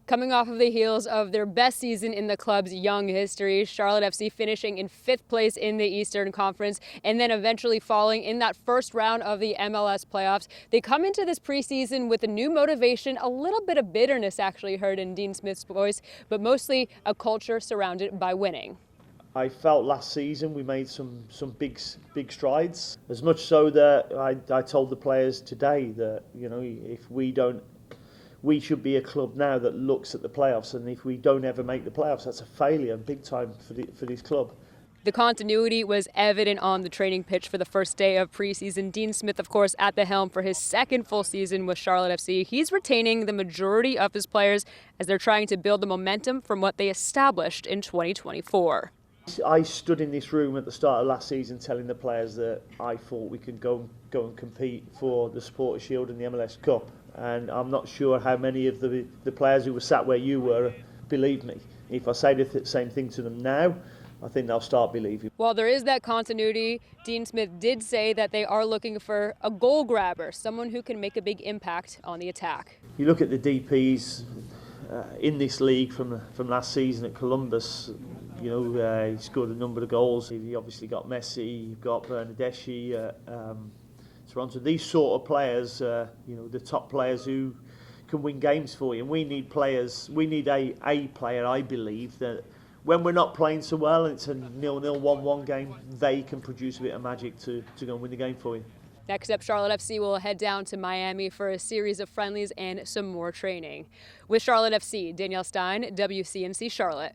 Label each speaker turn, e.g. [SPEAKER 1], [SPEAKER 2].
[SPEAKER 1] Coming off of the heels of their best season in the club's young history, Charlotte FC finishing in 5th place in the Eastern Conference and then eventually falling in that first round of the MLS playoffs. They come into this preseason with a new motivation, a little bit of bitterness actually heard in Dean Smith's voice, but mostly a culture surrounded by winning.
[SPEAKER 2] I felt last season we made some big strides. As much so that I told the players today that, you know, if we should be a club now that looks at the playoffs, and if we don't ever make the playoffs, that's a failure big time for this club.
[SPEAKER 1] The continuity was evident on the training pitch for the first day of preseason. Dean Smith, of course, at the helm for his second full season with Charlotte FC. He's retaining the majority of his players as they're trying to build the momentum from what they established in 2024.
[SPEAKER 2] I stood in this room at the start of last season telling the players that I thought we could go and compete for the Supporters' Shield and the MLS Cup. And I'm not sure how many of the players who were sat where you were believed me. If I say the same thing to them now, I think they'll start believing.
[SPEAKER 1] While there is that continuity, Dean Smith did say that they are looking for a goal grabber, someone who can make a big impact on the attack.
[SPEAKER 2] You look at the DPs in this league from last season at Columbus. You know, he scored a number of goals. He obviously got Messi, you've got Bernardeschi, Toronto. These sort of players, you know, the top players who can win games for you. And we need players, we need a player, I believe, that when we're not playing so well and it's a 0-0, 1-1 game, they can produce a bit of magic to go and win the game for you.
[SPEAKER 1] Next up, Charlotte FC will head down to Miami for a series of friendlies and some more training. With Charlotte FC, Danielle Stein, WCNC Charlotte.